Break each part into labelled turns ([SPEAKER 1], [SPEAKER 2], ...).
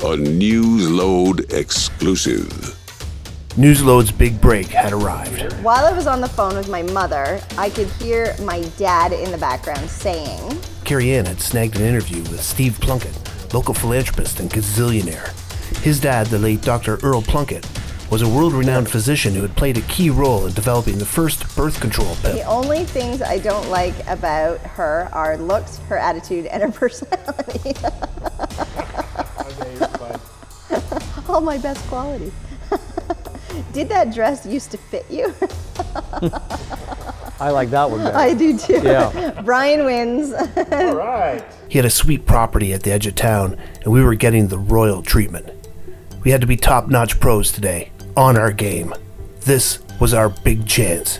[SPEAKER 1] a Newsload exclusive.
[SPEAKER 2] Newsload's big break had arrived.
[SPEAKER 3] While I was on the phone with my mother, I could hear my dad in the background saying,
[SPEAKER 2] Carrie Anne had snagged an interview with Steve Plunkett, local philanthropist and gazillionaire. His dad, the late Dr. Earl Plunkett, was a world-renowned physician who had played a key role in developing the first birth control pill.
[SPEAKER 3] the only things I don't like about her are looks, her attitude, and her personality. All my best qualities. Did that dress used to fit you?
[SPEAKER 4] I like that one better.
[SPEAKER 3] I do too.
[SPEAKER 4] Yeah.
[SPEAKER 3] Brian wins.
[SPEAKER 4] All right.
[SPEAKER 2] He had a sweet property at the edge of town, and we were getting the royal treatment. We had to be top-notch pros today, on our game. This was our big chance.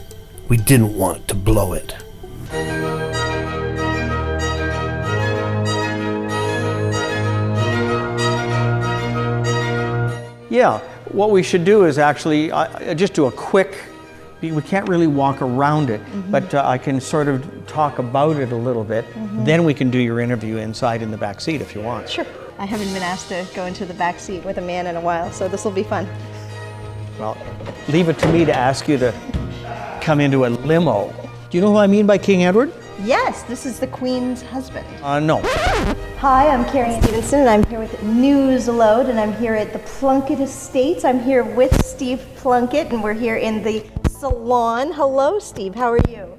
[SPEAKER 2] We didn't want to blow it.
[SPEAKER 4] Yeah, what we should do is actually just do a quick, we can't really walk around it, but I can sort of talk about it a little bit. Then we can do your interview inside in the back seat if you want.
[SPEAKER 3] Sure. I haven't been asked to go into the back seat with a man in a while, so this will be fun.
[SPEAKER 4] Well, leave it to me to ask you to come into a limo. Do you know who I mean by King Edward?
[SPEAKER 3] Yes, this is the Queen's husband.
[SPEAKER 4] No.
[SPEAKER 3] Hi, I'm Carrie Anne Stephenson, and I'm here with Newsload, and I'm here at the Plunkett Estates. I'm here with Steve Plunkett, and we're here in the salon. Hello, Steve. How are you?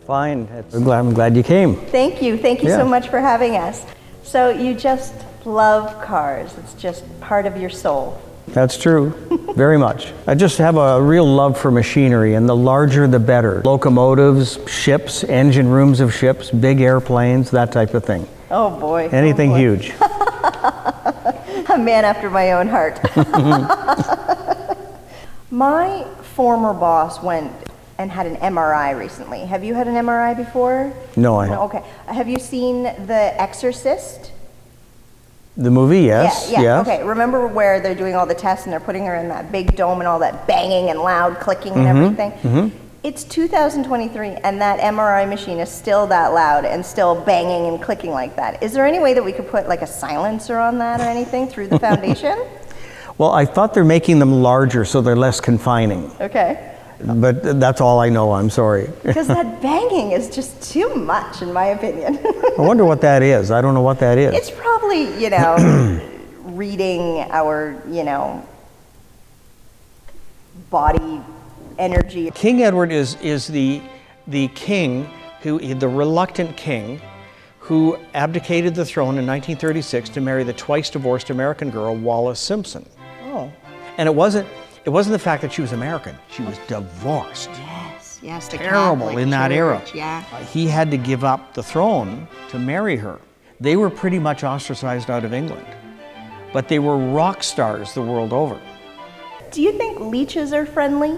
[SPEAKER 4] Fine. I'm glad you came.
[SPEAKER 3] Thank you. Thank you
[SPEAKER 4] Yeah.
[SPEAKER 3] so much for having us. So you just love cars. It's just part of your soul.
[SPEAKER 4] That's true, very much. I just have a real love for machinery, and the larger the better. Locomotives, ships, engine rooms of ships, big airplanes, that type of thing.
[SPEAKER 3] Oh boy.
[SPEAKER 4] Anything
[SPEAKER 3] Oh boy.
[SPEAKER 4] huge.
[SPEAKER 3] A man after my own heart. My former boss went and had an MRI recently. Have you had an MRI before?
[SPEAKER 4] No, I haven't.
[SPEAKER 3] Okay. Have you seen The Exorcist?
[SPEAKER 4] The movie, yes.
[SPEAKER 3] Yeah.
[SPEAKER 4] Yes.
[SPEAKER 3] Okay. Remember where they're doing all the tests and they're putting her in that big dome and all that banging and loud clicking and everything? It's 2023 and that MRI machine is still that loud and still banging and clicking like that. Is there any way that we could put like a silencer on that or anything through the foundation?
[SPEAKER 4] Well, I thought they're making them larger so they're less confining.
[SPEAKER 3] Okay.
[SPEAKER 4] But that's all I know, I'm sorry.
[SPEAKER 3] Because that banging is just too much in my opinion.
[SPEAKER 4] I wonder what that is. I don't know what that is.
[SPEAKER 3] It's probably, reading our, body energy.
[SPEAKER 4] King Edward is the king, the reluctant king, who abdicated the throne in 1936 to marry the twice divorced American girl, Wallis Simpson.
[SPEAKER 3] Oh.
[SPEAKER 4] And it wasn't the fact that she was American. She was divorced.
[SPEAKER 3] Yes, the
[SPEAKER 4] Terrible
[SPEAKER 3] Catholic
[SPEAKER 4] in that era.
[SPEAKER 3] Church, yeah.
[SPEAKER 4] He had to give up the throne to marry her. They were pretty much ostracized out of England, but they were rock stars the world over.
[SPEAKER 3] Do you think leeches are friendly?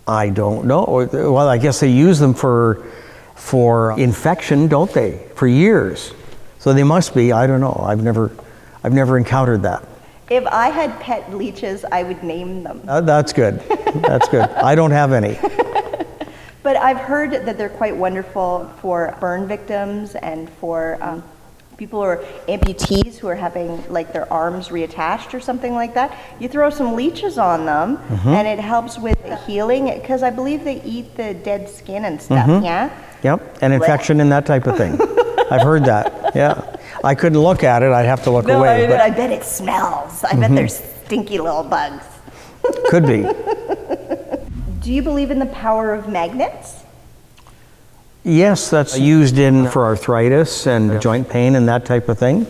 [SPEAKER 4] I don't know. Well, I guess they use them for infection, don't they? For years. So they must be. I don't know. I've never encountered that.
[SPEAKER 3] If I had pet leeches, I would name them.
[SPEAKER 4] That's good. That's good. I don't have any.
[SPEAKER 3] But I've heard that they're quite wonderful for burn victims and for people who are amputees who are having like their arms reattached or something like that. You throw some leeches on them and it helps with healing because I believe they eat the dead skin and stuff, yeah?
[SPEAKER 4] Yep, and infection and that type of thing. I've heard that, yeah. I couldn't look at it, I'd have to look away.
[SPEAKER 3] But I bet it smells. I bet there's stinky little bugs.
[SPEAKER 4] Could be.
[SPEAKER 3] Do you believe in the power of magnets?
[SPEAKER 4] Yes, that's used for arthritis and joint pain and that type of thing.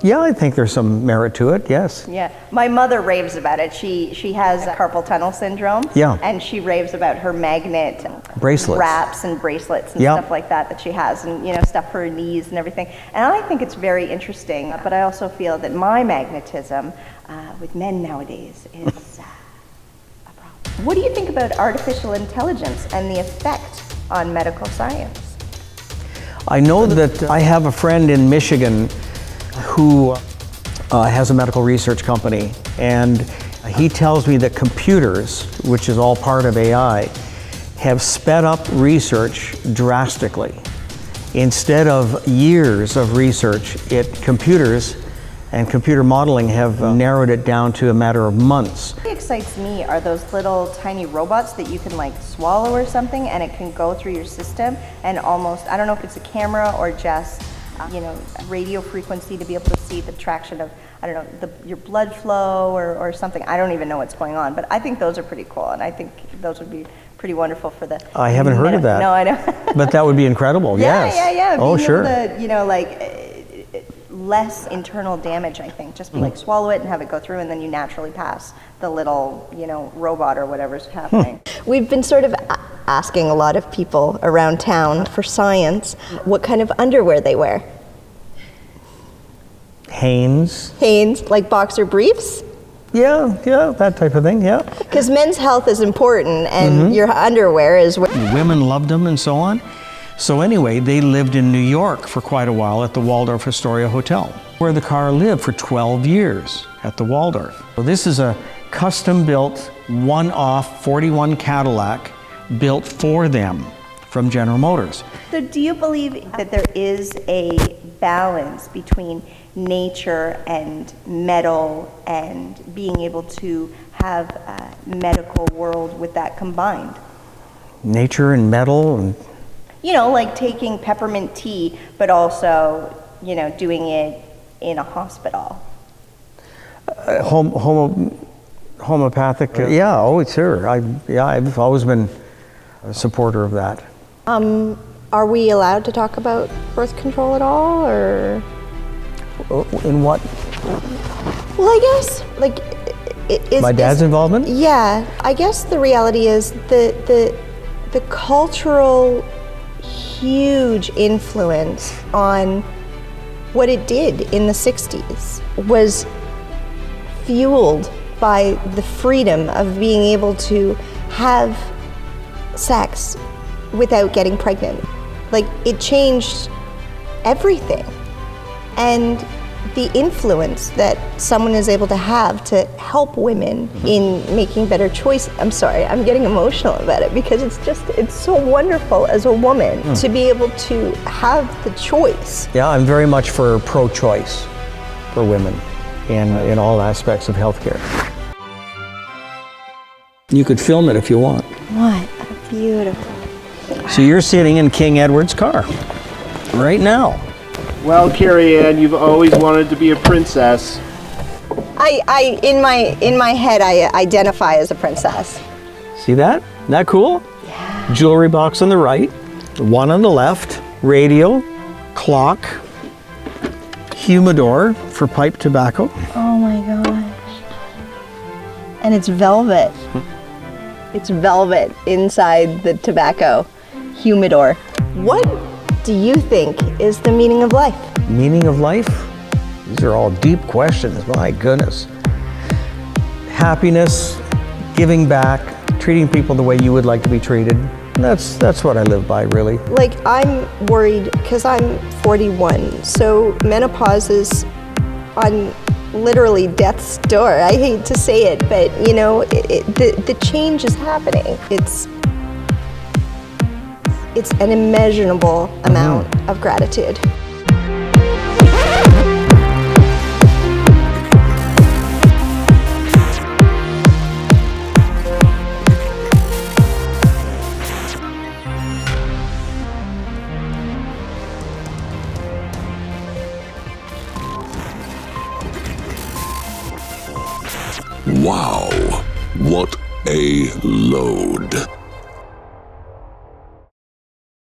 [SPEAKER 4] Yeah, I think there's some merit to it, yes.
[SPEAKER 3] Yeah, my mother raves about it. She has carpal tunnel syndrome.
[SPEAKER 4] Yeah.
[SPEAKER 3] And she raves about her magnet
[SPEAKER 4] bracelets,
[SPEAKER 3] wraps and bracelets and stuff like that she has, and stuff for her knees and everything. And I think it's very interesting. But I also feel that my magnetism with men nowadays is a problem. What do you think about artificial intelligence and the effect on medical science?
[SPEAKER 4] I know that I have a friend in Michigan who has a medical research company, and he tells me that computers, which is all part of AI, have sped up research drastically. Instead of years of research, computers and computer modeling have narrowed it down to a matter of months.
[SPEAKER 3] What excites me are those little tiny robots that you can like swallow or something, and it can go through your system and almost, I don't know if it's a camera or just, radio frequency to be able to see the traction of, I don't know, your blood flow or something. I don't even know what's going on, but I think those are pretty cool, and I think those would be pretty wonderful for the...
[SPEAKER 4] I haven't heard of that.
[SPEAKER 3] No, I know.
[SPEAKER 4] But that would be incredible, yes.
[SPEAKER 3] Yeah.
[SPEAKER 4] Oh,
[SPEAKER 3] Being
[SPEAKER 4] sure.
[SPEAKER 3] able to, less internal damage, I think. Just like swallow it and have it go through, and then you naturally pass the little, robot or whatever's happening. We've been sort of asking a lot of people around town for science what kind of underwear they wear.
[SPEAKER 4] Hanes,
[SPEAKER 3] like boxer briefs?
[SPEAKER 4] Yeah, that type of thing, yeah.
[SPEAKER 3] Because men's health is important, and your underwear is...
[SPEAKER 4] Women loved them and so on. So anyway, they lived in New York for quite a while at the Waldorf Astoria Hotel, where the car lived for 12 years at the Waldorf. So this is a custom-built, one-off 41 Cadillac built for them from General Motors.
[SPEAKER 3] So do you believe that there is a balance between nature and metal and being able to have a medical world with that combined?
[SPEAKER 4] Nature and metal and...
[SPEAKER 3] like taking peppermint tea, but also, doing it in a hospital.
[SPEAKER 4] Homeopathic, yeah, oh, sure. I've always been a supporter of that.
[SPEAKER 3] Are we allowed to talk about birth control at all, or?
[SPEAKER 4] In what?
[SPEAKER 3] Well, I guess,
[SPEAKER 4] My dad's involvement?
[SPEAKER 3] Yeah, I guess the reality is the cultural huge influence on what it did in the 60s was fueled by the freedom of being able to have sex without getting pregnant. It changed everything. And the influence that someone is able to have to help women in making better choices. I'm sorry, I'm getting emotional about it because it's so wonderful as a woman to be able to have the choice.
[SPEAKER 4] Yeah, I'm very much for pro-choice for women in all aspects of healthcare. You could film it if you want.
[SPEAKER 3] What beautiful.
[SPEAKER 4] So you're sitting in King Edward's car right now.
[SPEAKER 5] Well, Carrie Anne, you've always wanted to be a princess.
[SPEAKER 3] In my head, I identify as a princess.
[SPEAKER 4] See that? Isn't that cool?
[SPEAKER 3] Yeah.
[SPEAKER 4] Jewelry box on the right, one on the left, radio, clock, humidor for pipe tobacco.
[SPEAKER 3] Oh my gosh. And it's velvet. It's velvet inside the tobacco humidor. What do you think is the meaning of life?
[SPEAKER 4] Meaning of life? These are all deep questions, my goodness. Happiness, giving back, treating people the way you would like to be treated. That's what I live by, really.
[SPEAKER 3] I'm worried because I'm 41, so menopause is on literally death's door. I hate to say it, but the change is happening. It's an immeasurable amount of gratitude.
[SPEAKER 1] Wow, what a load.